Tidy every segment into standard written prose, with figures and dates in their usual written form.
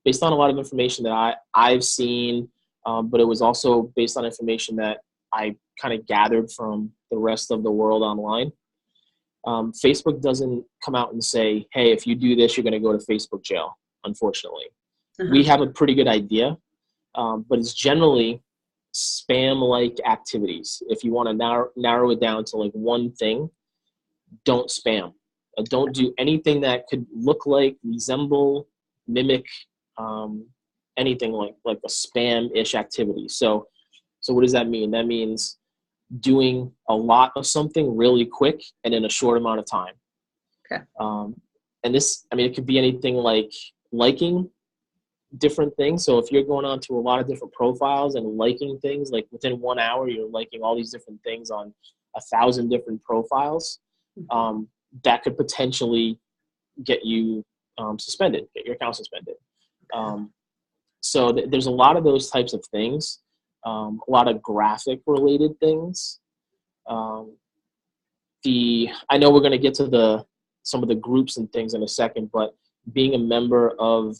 based on a lot of information that I've seen, but it was also based on information that I kind of gathered from the rest of the world online. Facebook doesn't come out and say, hey, if you do this, you're going to go to Facebook jail, unfortunately. We have a pretty good idea, but it's generally spam-like activities. If you want to narrow it down to like one thing, don't spam. Don't do anything that could look like, resemble, mimic anything like a spam-ish activity. So what does that mean? That means doing a lot of something really quick and in a short amount of time. Okay. And this, I mean, it could be anything like liking different things. So if you're going on to a lot of different profiles and liking things, like within 1 hour, you're liking all these different things on 1,000 different profiles, that could potentially get you suspended, get your account suspended. So there's a lot of those types of things, a lot of graphic related things. I know we're going to get to some of the groups and things in a second, but being a member of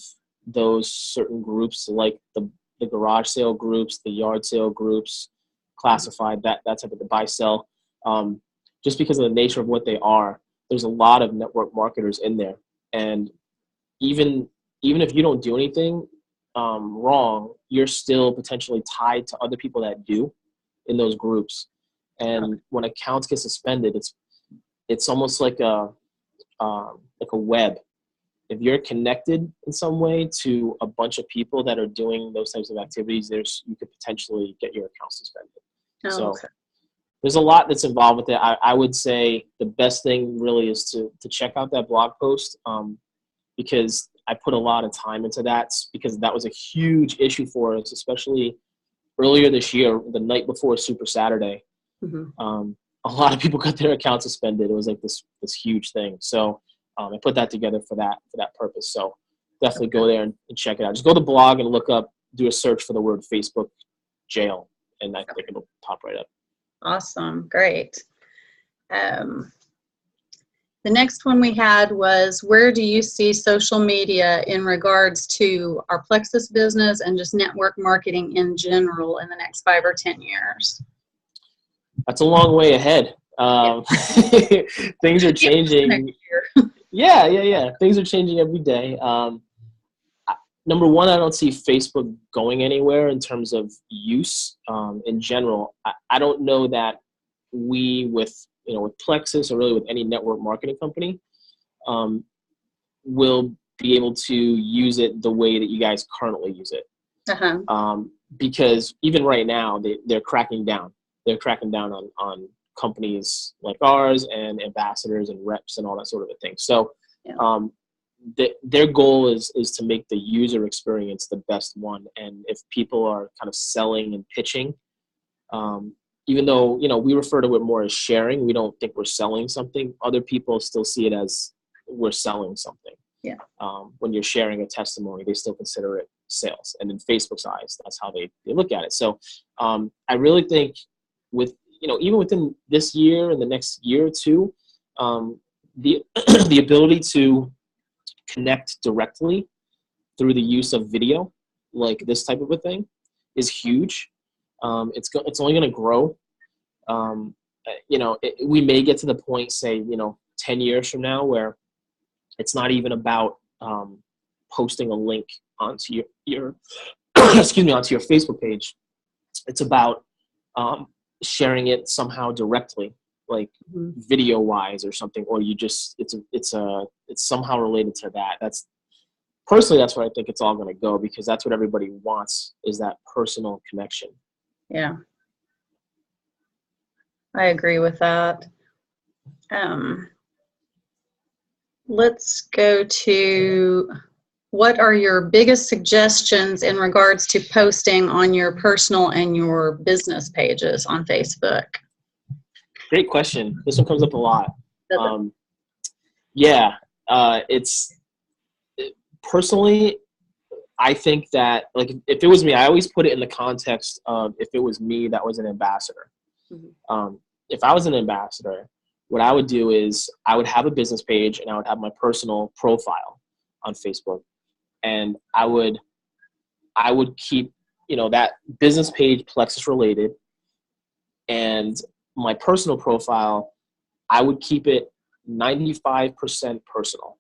those certain groups, like the garage sale groups, the yard sale groups, classified, that type of the buy sell, just because of the nature of what they are, there's a lot of network marketers in there. And even if you don't do anything wrong, you're still potentially tied to other people that do in those groups. And when accounts get suspended, it's almost like a web. If you're connected in some way to a bunch of people that are doing those types of activities, you could potentially get your account suspended. There's a lot that's involved with it. I would say the best thing really is to check out that blog post, because I put a lot of time into that, because that was a huge issue for us, especially earlier this year, the night before Super Saturday. A lot of people got their account suspended. It was like this huge thing. So I put that together for that purpose. So definitely go there and check it out. Just go to the blog and look up, do a search for the word Facebook jail, and I think it'll pop right up. Awesome. Great. The next one we had was, where do you see social media in regards to our Plexus business and just network marketing in general in the next 5 or 10 years? That's a long way ahead. Things are changing. Yeah. Things are changing every day. Number one, I don't see Facebook going anywhere in terms of use in general. I don't know that we with Plexus or really with any network marketing company will be able to use it the way that you guys currently use it. Because even right now, they're cracking down. They're cracking down on companies like ours and ambassadors and reps and all that sort of a thing. So their goal is to make the user experience the best one. And if people are kind of selling and pitching, even though, we refer to it more as sharing, we don't think we're selling something. Other people still see it as we're selling something. When you're sharing a testimony, they still consider it sales. And in Facebook's eyes, that's how they look at it. So I really think even within this year and the next year or two, the ability to connect directly through the use of video, like this type of a thing, is huge. It's only going to grow. We may get to the point, say, 10 years from now, where it's not even about posting a link onto your onto your Facebook page. It's about sharing it somehow directly, like video wise or something, or it's somehow related to that. That's where I think it's all going to go, because that's what everybody wants, is that personal connection. Yeah, I agree with that. Let's go to, what are your biggest suggestions in regards to posting on your personal and your business pages on Facebook? Great question. This one comes up a lot. Personally, I think that, like, if it was me, I always put it in the context of, if it was me that was an ambassador. If I was an ambassador, what I would do is I would have a business page and I would have my personal profile on Facebook. and I would keep, that business page Plexus related, and my personal profile, I would keep it 95% personal.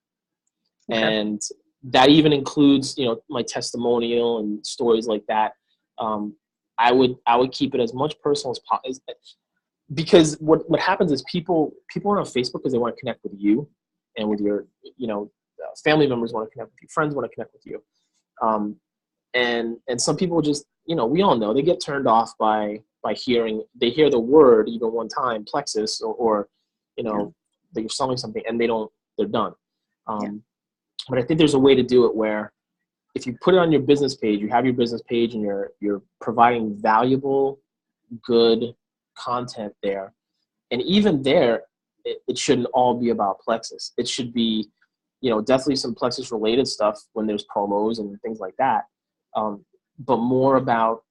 Okay. And that even includes, my testimonial and stories like that. I would keep it as much personal as possible, because what happens is people are on Facebook because they want to connect with you and with your, family members want to connect with you, friends want to connect with you. And some people just, we all know, they get turned off by they hear the word even one time, Plexus, or that you're selling something, and they're done. But I think there's a way to do it where if you put it on your business page, you have your business page and you're providing valuable, good content there. And even there, it shouldn't all be about Plexus. It should be, definitely some Plexus related stuff when there's promos and things like that. But more about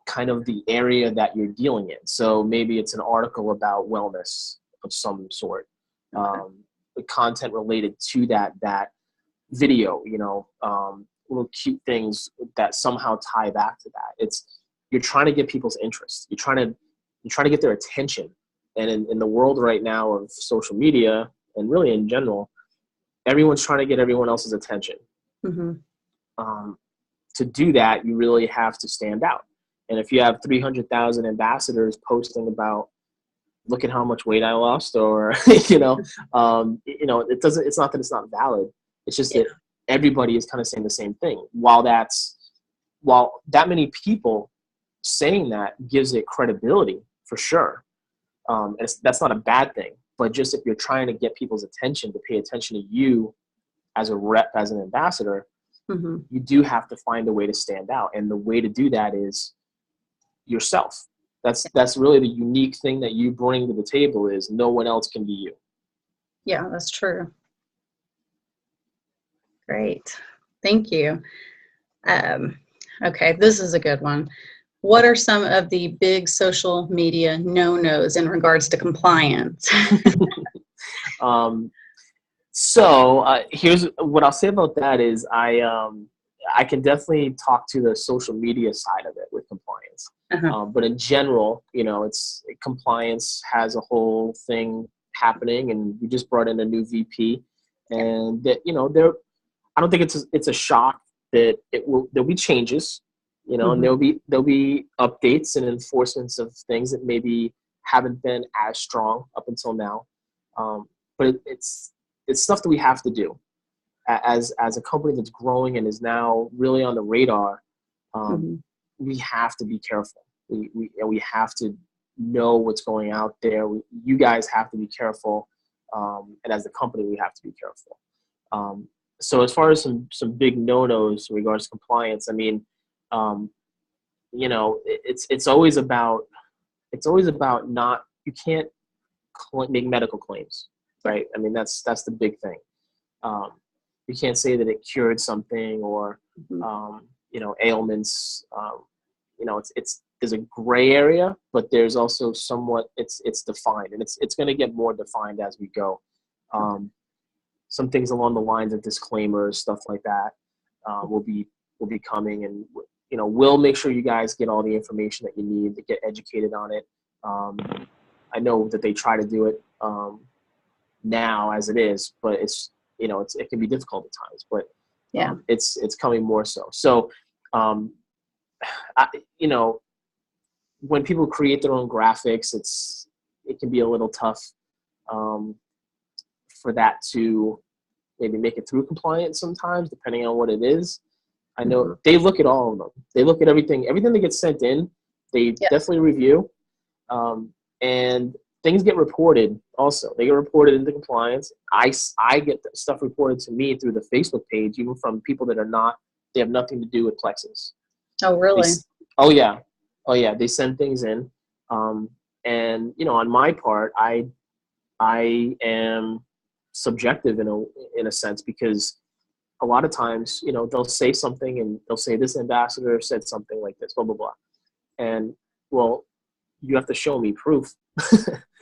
kind of the area that you're dealing in. So maybe it's an article about wellness of some sort, the content related to that video, little cute things that somehow tie back to that. You're trying to get people's interest. You're trying to get their attention. And in the world right now of social media, and really in general, everyone's trying to get everyone else's attention. Mm-hmm. To do that, you really have to stand out. And if you have 300,000 ambassadors posting about, look at how much weight I lost, or it's not that it's not valid. It's just that everybody is kind of saying the same thing. While that many people saying that gives it credibility for sure. And that's not a bad thing. But just if you're trying to get people's attention, to pay attention to you as a rep, as an ambassador, mm-hmm. you do have to find a way to stand out. And the way to do that is yourself. That's really the unique thing that you bring to the table, is no one else can be you. Yeah, that's true. Great. Thank you. Okay, this is a good one. What are some of the big social media no-nos in regards to compliance? So here's what I'll say about that is I can definitely talk to the social media side of it with compliance. Uh-huh. But in general, compliance has a whole thing happening, and we just brought in a new VP, and that, I don't think it's a shock that there'll be changes, mm-hmm. and there'll be updates and enforcements of things that maybe haven't been as strong up until now. But it's stuff that we have to do as a company that's growing and is now really on the radar. Mm-hmm. We have to be careful. We have to know what's going out there. You guys have to be careful, and as a company, we have to be careful. So as far as some big no-nos in regards to compliance, I mean, it's always about not, you can't make medical claims, right? I mean, that's the big thing. You can't say that it cured something, or ailments. There's a gray area, but there's also somewhat it's defined, and it's going to get more defined as we go. Some things along the lines of disclaimers, stuff like that, will be coming, and we'll make sure you guys get all the information that you need to get educated on it. I know that they try to do it now as it is, but it can be difficult at times. But it's coming more so. So when people create their own graphics, it can be a little tough for that to maybe make it through compliance sometimes, depending on what it is. I know mm-hmm. they look at all of them. They look at everything that gets sent in. They definitely review, and things get reported also. They get reported into compliance. I get stuff reported to me through the Facebook page, even from people that they have nothing to do with Plexus. Oh, really? Oh yeah. They send things in. And on my part, I am subjective in a sense, because a lot of times, they'll say something and they'll say this ambassador said something like this, blah, blah, blah. And well, you have to show me proof.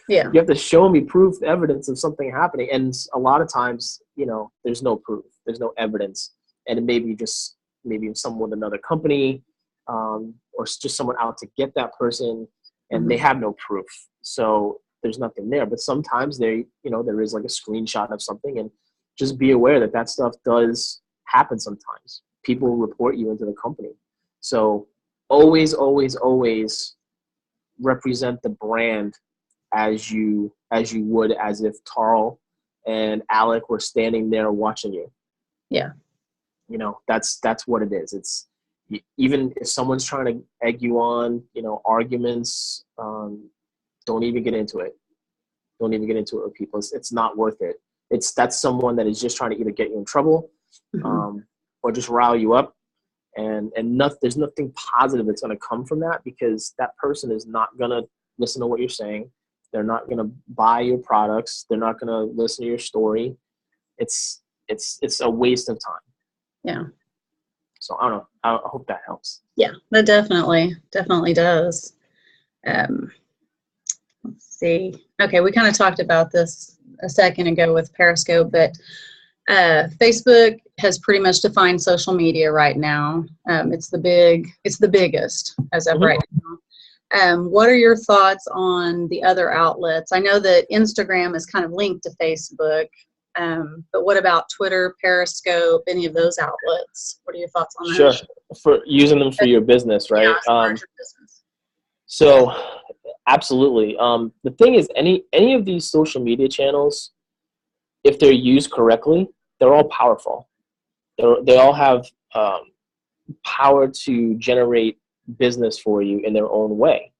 Yeah. You have to show me proof, evidence of something happening. And a lot of times, there's no proof. There's no evidence. and it may be just maybe someone with another company, or just someone out to get that person, and they have no proof. So there's nothing there. But sometimes there is like a screenshot of something, and just be aware that that stuff does happen sometimes. People report you into the company. So always, always, always represent the brand as you would as if Tarl and Alec were standing there watching you. Yeah. You know, that's what it is. It's, even if someone's trying to egg you on, you know, arguments, don't even get into it. Don't even get into it with people. It's not worth it. That's someone that is just trying to either get you in trouble, or just rile you up. And there's nothing positive that's going to come from that, because that person is not going to listen to what you're saying. They're not going to buy your products. They're not going to listen to your story. It's a waste of time. Yeah. So I don't know. I hope that helps. Yeah, that definitely does. Let's see. Okay, we kind of talked about this a second ago with Periscope, but Facebook has pretty much defined social media right now. It's the biggest as of right now. What are your thoughts on the other outlets? I know that Instagram is kind of linked to Facebook, but what about Twitter, Periscope, any of those outlets? What are your thoughts on that? Sure, for using them for your business, right? Yeah, your business. So absolutely. The thing is, any of these social media channels, if they're used correctly, they're all powerful. They all have power to generate business for you in their own way.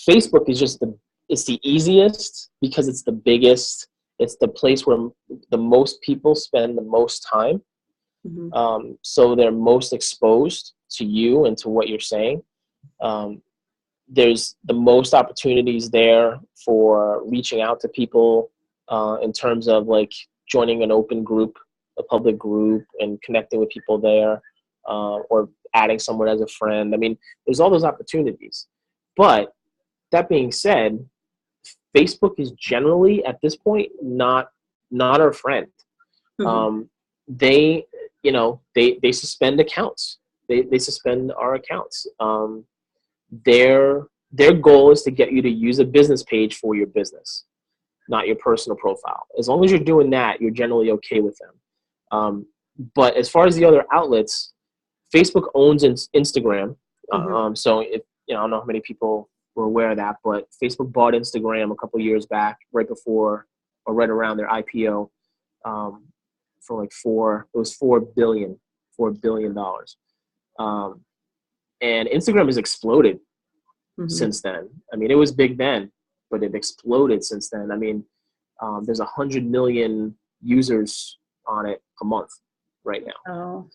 Facebook is just it's the easiest because it's the biggest. It's the place where the most people spend the most time. So they're most exposed to you and to what you're saying. There's the most opportunities there for reaching out to people in terms of like joining an open group, a public group, and connecting with people there, or adding someone as a friend. I mean, there's all those opportunities. But that being said, Facebook is generally at this point not our friend. They suspend accounts. They suspend our accounts. Their goal is to get you to use a business page for your business, not your personal profile. As long as you're doing that, you're generally okay with them. But as far as the other outlets, Facebook owns Instagram. So if I don't know how many people were aware of that, but Facebook bought Instagram a couple of years back, right before or right around their IPO, for like $4 billion. And Instagram has exploded since then. I mean, it was big then, but it exploded since then. I mean, there's 100 million users on it a month right now.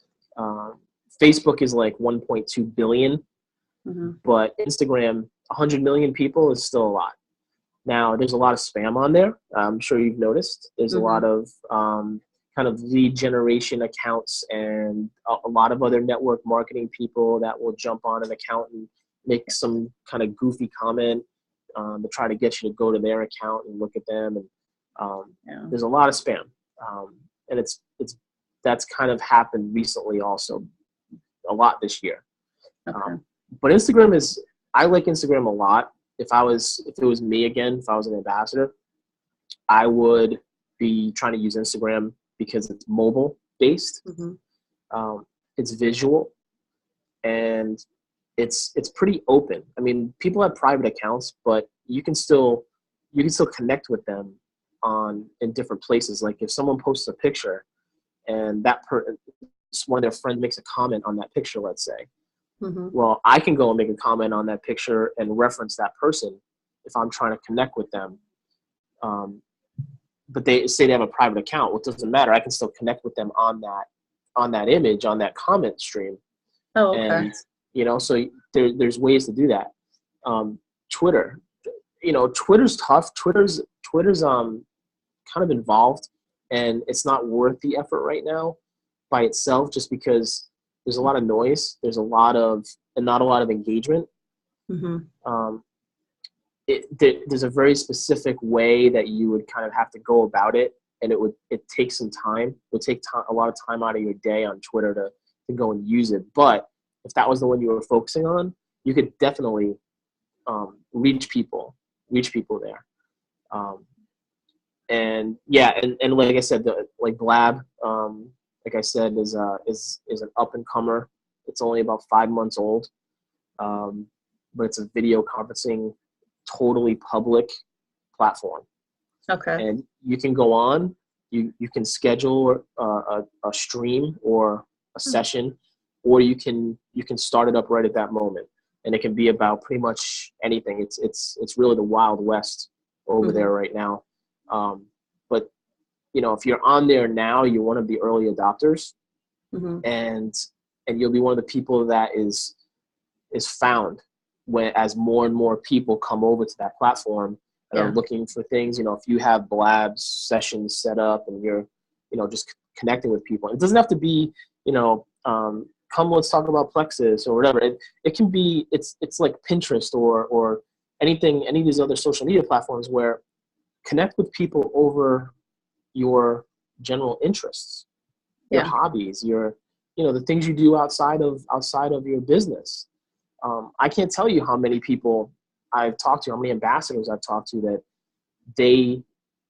Facebook is like 1.2 billion, but Instagram, 100 million people is still a lot. Now, there's a lot of spam on there. I'm sure you've noticed. There's a lot of kind of lead generation accounts and a lot of other network marketing people that will jump on an account and make some kind of goofy comment to try to get you to go to their account and look at them. And there's a lot of spam. And that's kind of happened recently also, a lot this year. But Instagram I like Instagram a lot. If it was me again, if I was an ambassador, I would be trying to use Instagram because it's mobile based. It's visual, and it's pretty open. I mean, people have private accounts, but you can still connect with them in different places. Like if someone posts a picture and one of their friends makes a comment on that picture, let's say, well, I can go and make a comment on that picture and reference that person if I'm trying to connect with them. But they say they have a private account. Well, it doesn't matter. I can still connect with them on that image, on that comment stream. Oh, okay. And, so there's ways to do that. Twitter, Twitter's tough. Twitter's kind of involved, and it's not worth the effort right now by itself, just because there's a lot of noise. There's not a lot of engagement. There's a very specific way that you would kind of have to go about it, and it takes some time. It would take a lot of time out of your day on Twitter to go and use it. But if that was the one you were focusing on, you could definitely reach people there. And yeah, and like I said, like Blab, like I said, is an up and comer. It's only about 5 months old, but it's a video conferencing, totally public platform. Okay. And you can go on. You can schedule a stream or a session, or you can start it up right at that moment, and it can be about pretty much anything. It's really the Wild West over there right now. But if you're on there now, you're one of the early adopters, and you'll be one of the people that is found as more and more people come over to that platform and are looking for things. If you have Blab sessions set up and you're just connecting with people, it doesn't have to be come, let's talk about Plexus or whatever. It can be, it's like Pinterest or any of these other social media platforms where connect with people over your general interests, your hobbies, your, the things you do outside of your business. I can't tell you how many people I've talked to, how many ambassadors I've talked to that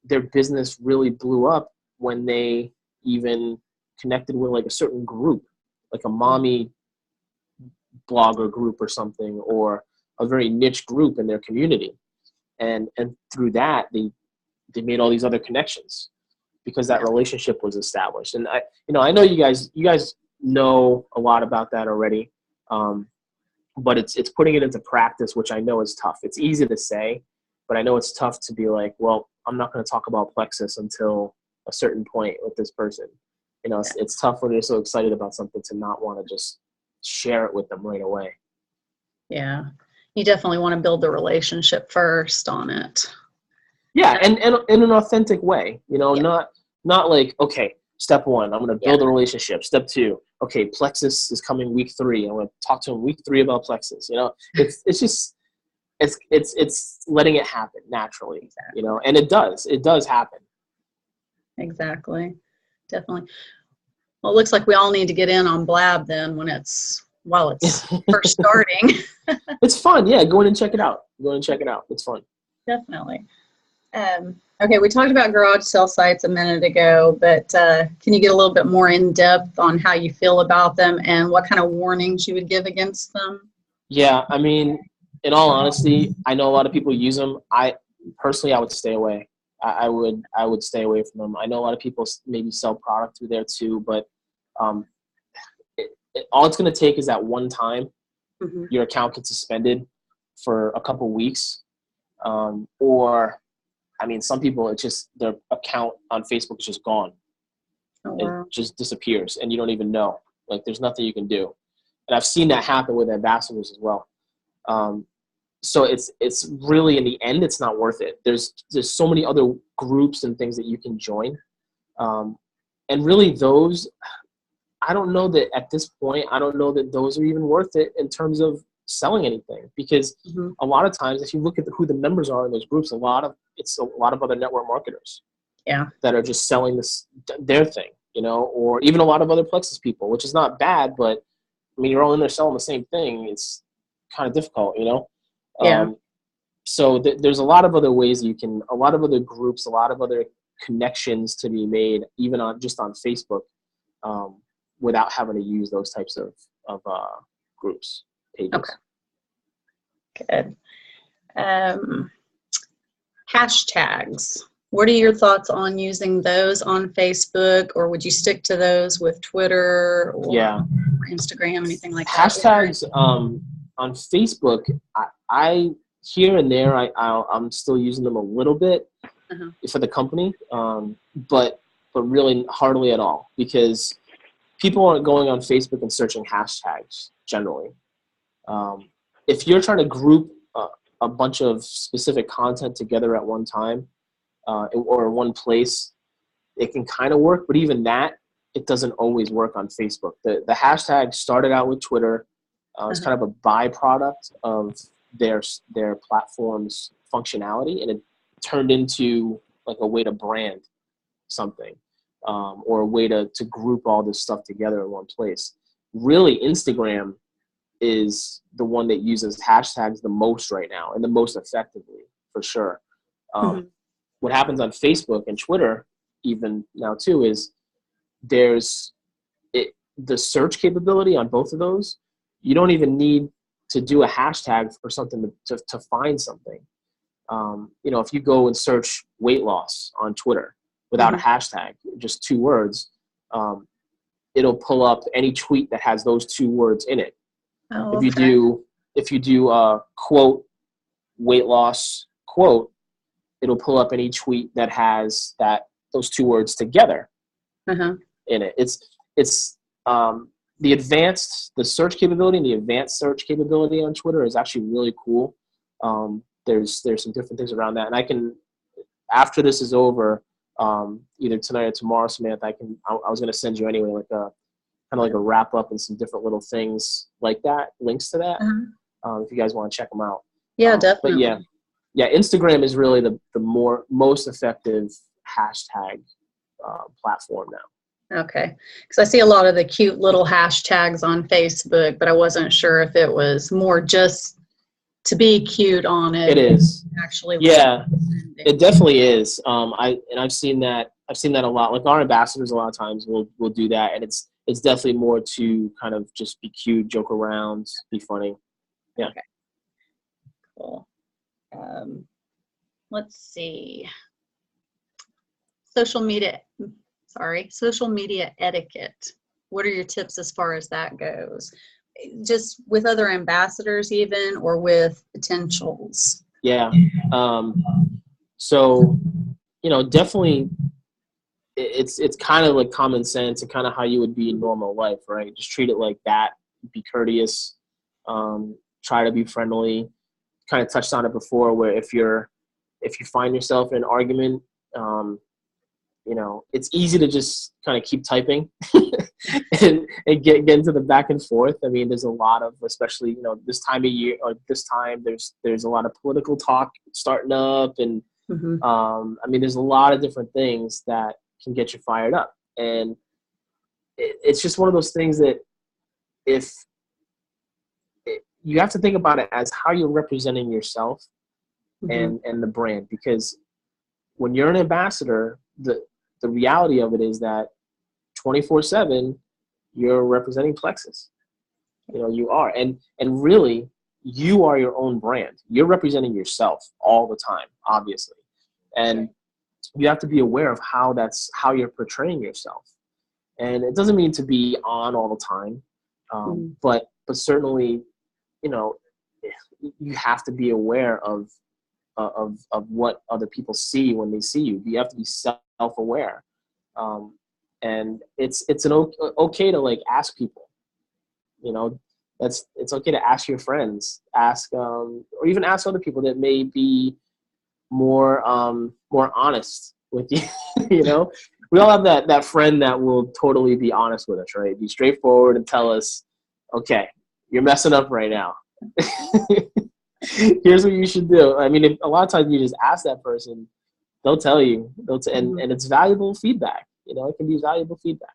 their business really blew up when they even connected with like a certain group, like a mommy blogger group or something, or a very niche group in their community. And through that, they made all these other connections because that relationship was established. And I know you guys know a lot about that already. But it's putting it into practice, which I know is tough. It's easy to say, but I know it's tough to be like, well, I'm not going to talk about Plexus until a certain point with this person. It's tough when you're so excited about something to not want to just share it with them right away. Yeah. You definitely want to build the relationship first on it. Yeah, and in an authentic way, not like, okay, step 1, I'm going to build a relationship. Step 2, okay, Plexus is coming week 3. I'm going to talk to him week 3 about Plexus. It's just it's letting it happen naturally. Exactly. And it does happen. Exactly, definitely. Well, it looks like we all need to get in on Blab then while it's first starting. It's fun, yeah. Go in and check it out. It's fun. Definitely. Okay, we talked about garage sale sites a minute ago, but can you get a little bit more in depth on how you feel about them and what kind of warnings you would give against them? Yeah, I mean, in all honesty, I know a lot of people use them. I would stay away. I would stay away from them. I know a lot of people maybe sell product through there too, but all it's going to take is that one time your account gets suspended for a couple weeks, or I mean, some people, it's just their account on Facebook is just gone. Oh, wow. It just disappears, and you don't even know. Like, there's nothing you can do. And I've seen that happen with ambassadors as well. So it's really, in the end, it's not worth it. There's so many other groups and things that you can join. And really those, I don't know that at this point, I don't know that those are even worth it in terms of selling anything, because a lot of times, if you look at who the members are in those groups, it's a lot of other network marketers that are just selling their thing, or even a lot of other Plexus people, which is not bad, but I mean, you're all in there selling the same thing. It's kind of difficult, so there's a lot of other ways a lot of other groups, a lot of other connections to be made, even on Facebook, without having to use those types of groups. Pages. Okay. Good. Hashtags. What are your thoughts on using those on Facebook, or would you stick to those with Twitter or Instagram, anything like that? Hashtags on Facebook, I here and there, I'm still using them a little bit for the company, but really hardly at all, because people aren't going on Facebook and searching hashtags generally. If you're trying to group a bunch of specific content together at one time or one place, it can kind of work, but even that, it doesn't always work on Facebook. The hashtag started out with Twitter. It's kind of a byproduct of their platform's functionality, and it turned into like a way to brand. something, or a way to group all this stuff together in one place. Really, Instagram is the one that uses hashtags the most right now, and the most effectively, for sure. What happens on Facebook and Twitter even now too is the search capability on both of those. You don't even need to do a hashtag for something to find something. If you go and search weight loss on Twitter without a hashtag, just 2 words, it'll pull up any tweet that has those 2 words in it. Oh, If you do quote weight loss quote, it'll pull up any tweet that has those 2 words together in it. It's the search capability and the advanced search capability on Twitter is actually really cool. There's some different things around that, and I can, after this is over, either tonight or tomorrow, Samantha, I was going to send you anyway, like a kind of like a wrap up and some different little things like that, links to that, if you guys want to check them out. Yeah, definitely. But yeah, Instagram is really the most effective hashtag platform now. Okay, because I see a lot of the cute little hashtags on Facebook, but I wasn't sure if it was more just to be cute on it. It is actually. Yeah, it definitely is. I've seen that a lot. Like our ambassadors, a lot of times will do that, and it's definitely more to kind of just be cute, joke around, be funny. Yeah. Okay. Cool. Let's see. Social media etiquette. What are your tips as far as that goes? Just with other ambassadors even, or with potentials? Yeah. So, definitely it's kind of like common sense and kind of how you would be in normal life, right? Just treat it like that. Be courteous. Try to be friendly. Kind of touched on it before, where if you find yourself in an argument, it's easy to just kind of keep typing and get into the back and forth. I mean, there's a lot of, especially, this time of year or this time, there's a lot of political talk starting up, and I mean, there's a lot of different things that can get you fired up, and it's just one of those things that you have to think about it as how you're representing yourself and the brand, because when you're an ambassador, the reality of it is that 24/7 you're representing Plexus. You are, and really you are your own brand. You're representing yourself all the time, obviously, and you have to be aware of how you're portraying yourself. And it doesn't mean to be on all the time, but certainly, you have to be aware of what other people see when they see you. You have to be self-aware, and it's okay to like ask people. It's okay to ask your friends, or even ask other people that may be more honest with you. We all have that friend that will totally be honest with us, right? Be straightforward and tell us, okay, you're messing up right now. Here's what you should do. I mean, a lot of times you just ask that person, they'll tell you. And it's valuable feedback. It can be valuable feedback.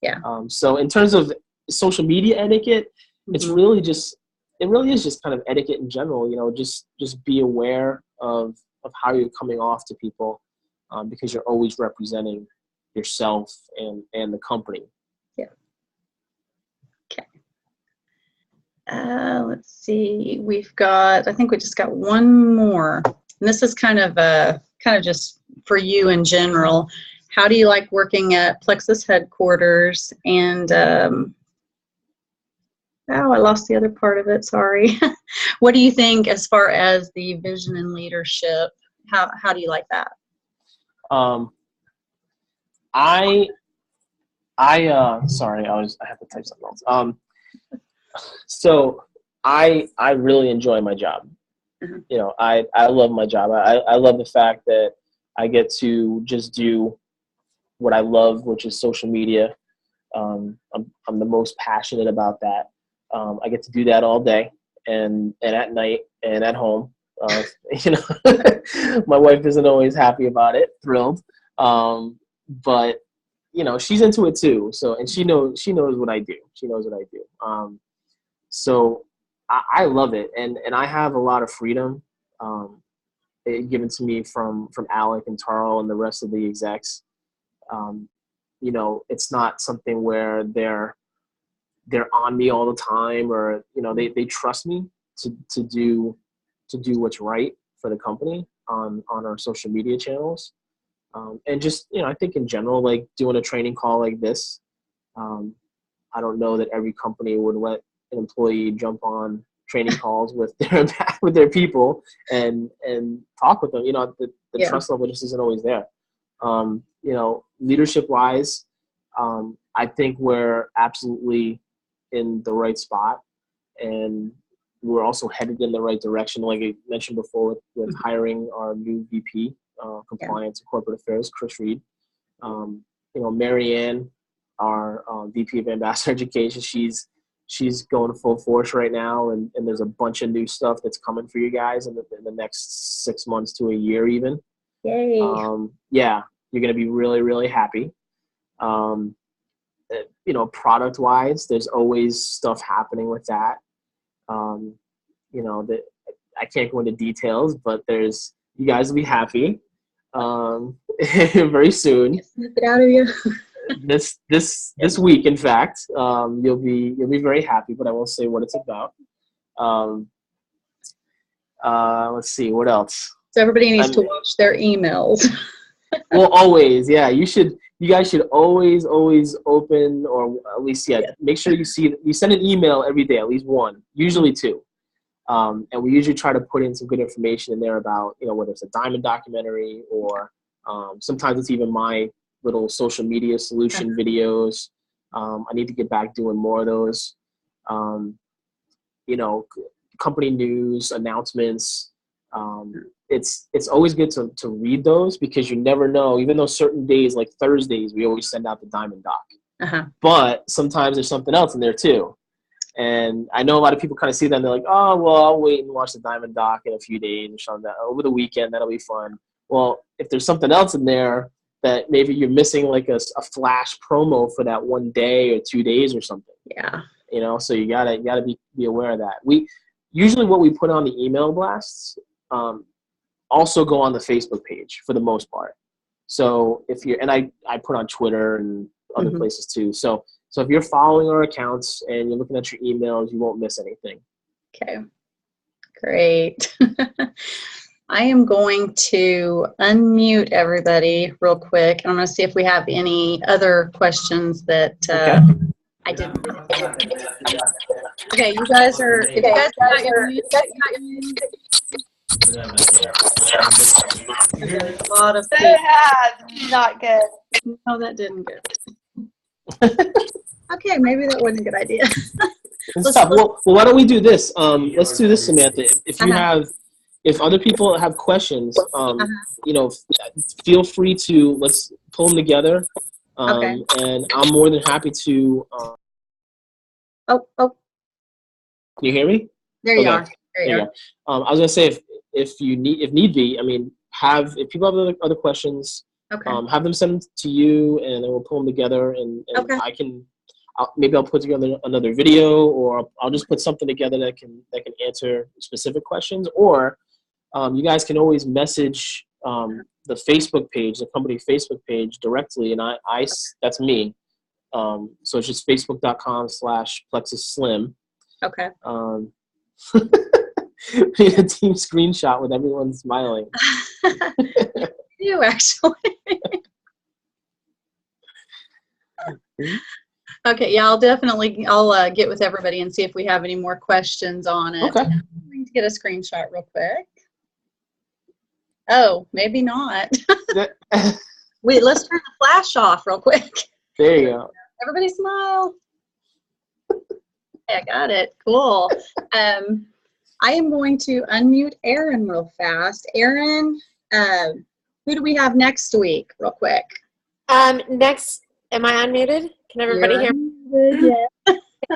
Yeah. So in terms of social media etiquette, it really is just kind of etiquette in general. Just be aware of how you're coming off to people, because you're always representing yourself and the company. Yeah. Okay. Let's see. I think we just got one more. And this is kind of just for you in general. How do you like working at Plexus headquarters? And I lost the other part of it. Sorry. What do you think as far as the vision and leadership? How do you like that? Sorry, I have to type something else. So I really enjoy my job. I love my job. I love the fact that I get to just do what I love, which is social media. I'm the most passionate about that. I get to do that all day and at night and at home. My wife isn't always happy about it, thrilled. but she's into it too. So, and she knows what I do. She knows what I do. So I love it, and I have a lot of freedom given to me from Alec and Tarl and the rest of the execs. It's not something where they're on me all the time, or they trust me to do what's right for the company on our social media channels. And just, I think in general, like doing a training call like this, I don't know that every company would let an employee jump on training calls with their people and talk with them. The trust level just isn't always there. Leadership wise, I think we're absolutely in the right spot, and we're also headed in the right direction. Like I mentioned before with hiring our new VP, compliance and corporate affairs, Chris Reed. Marianne, our VP of ambassador education, she's going full force right now, and there's a bunch of new stuff that's coming for you guys in the next 6 months to a year even. Yay. Yeah, you're going to be really, really happy. Product wise, there's always stuff happening with that. That I can't go into details, but you guys will be happy very soon. Snip it out of you. This week, in fact, you'll be very happy, but I won't say what it's about. Let's see, what else? So everybody needs to watch their emails. Well, always, yeah. You guys should always open, or at least, make sure you send an email every day, at least one, usually two. And we usually try to put in some good information in there about, whether it's a Diamond documentary or sometimes it's even my little social media solution videos. I need to get back doing more of those. Company news, announcements. It's always good to read those, because you never know, even though certain days like Thursdays, we always send out the Diamond doc. But sometimes there's something else in there too. And I know a lot of people kind of see that and they're like, oh, well, I'll wait and watch the Diamond doc in a few days or something. Over the weekend, that'll be fun. Well, if there's something else in there that maybe you're missing, like a flash promo for that one day or 2 days or something. Yeah. So you gotta be aware of that. We usually, what we put on the email blasts also go on the Facebook page for the most part. So if you're, and I put on Twitter and other places too. So if you're following our accounts and you're looking at your emails, you won't miss anything. Okay, great. I am going to unmute everybody real quick. I'm going to see if we have any other questions that I didn't. Okay, you guys are. If you guys got your mute, there's a lot of people. Not good. No, that didn't good. Okay, maybe that wasn't a good idea. Well, why don't we do this? Let's do this, Samantha. If you if other people have questions, feel free to, let's pull them together. And I'm more than happy to. Oh. Can you hear me? There you are. There you are. I was gonna say if need be, I mean, if people have other questions, have them send them to you, and then we'll pull them together, and I can. Maybe I'll put together another video, or I'll just put something together that can answer specific questions. Or you guys can always message the Facebook page, the company Facebook page directly, and I that's me. So it's just facebook.com/plexusslim. Okay. A team screenshot with everyone smiling. You actually. Okay, yeah, I'll get with everybody and see if we have any more questions on it. Okay. I'm going to get a screenshot real quick. Oh, maybe not. Wait, let's turn the flash off real quick. There you go. Everybody smile. I got it. Cool. I am going to unmute Erin real fast. Erin, who do we have next week, real quick? Next, am I unmuted? Can everybody hear me? Yeah.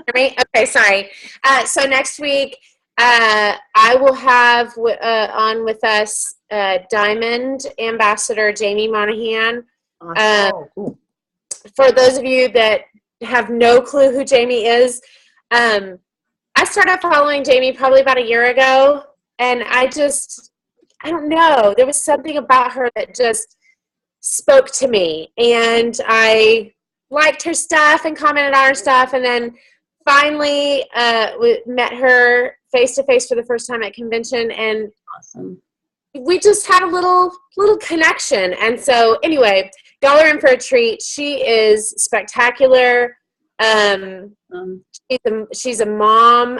Okay, sorry. So next week, I will have on with us Diamond Ambassador Jamie Monahan. Awesome. Oh, cool. For those of you that have no clue who Jamie is, I started following Jamie probably about a year ago, and I don't know, there was something about her that just spoke to me, and I liked her stuff and commented on her stuff, and then finally we met her face to face for the first time at convention, and Awesome. we just had a little connection. And so anyway, y'all are in for a treat. She is spectacular. She's a mom.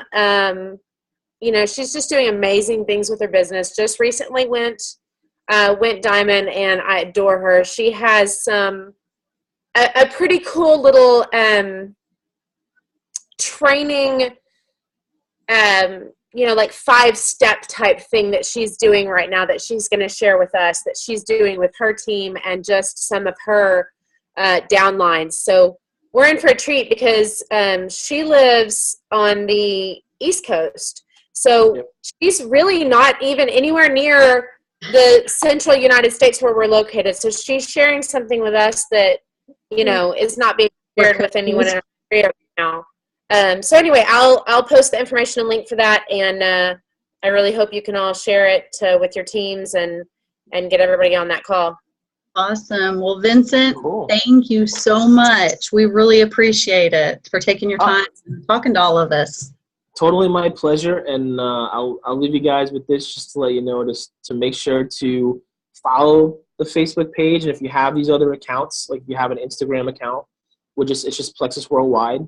She's just doing amazing things with her business. Just recently went diamond, and I adore her. She has a pretty cool little training, like 5-step type thing that she's doing right now that she's going to share with us, that she's doing with her team and just some of her downlines. So we're in for a treat because she lives on the East Coast. So she's really not even anywhere near the central United States where we're located. So she's sharing something with us that, is not being shared with anyone in our area right now. So anyway, I'll post the information and link for that, and I really hope you can all share it with your teams and get everybody on that call. Awesome. Well, Vincent, Cool. Thank you so much. We really appreciate it for taking your time and talking to all of us. Totally my pleasure, and I'll leave you guys with this just to let you know to make sure to follow the Facebook page, and if you have these other accounts, like if you have an Instagram account, it's just Plexus Worldwide.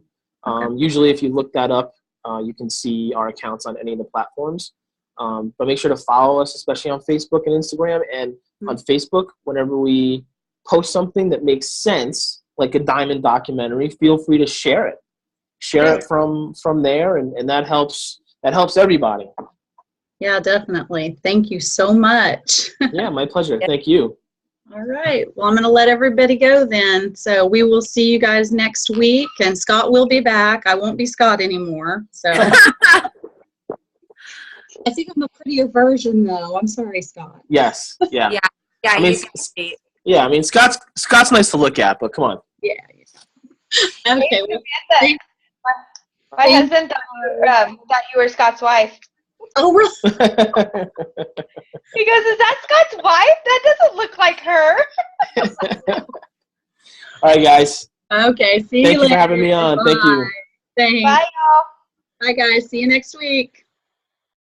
Usually if you look that up, you can see our accounts on any of the platforms. But make sure to follow us, especially on Facebook and Instagram. And on Facebook, whenever we post something that makes sense, like a diamond documentary, feel free to share it. Share it from there, and that helps everybody. Yeah, definitely. Thank you so much. Yeah, my pleasure. Thank you. All right. Well, I'm going to let everybody go then. So we will see you guys next week, and Scott will be back. I won't be Scott anymore. So I think I'm a prettier version, though. I'm sorry, Scott. Yes. Yeah. Yeah. I mean, Scott's nice to look at, but come on. Yeah. Okay. Hey, my husband thought you were Scott's wife. Oh, really? He goes, "Is that Scott's wife? That doesn't look like her." All right, guys. Okay. See you later. Thank you for having me on. Bye. Thank you. Thanks. Bye, y'all. Bye, guys. See you next week.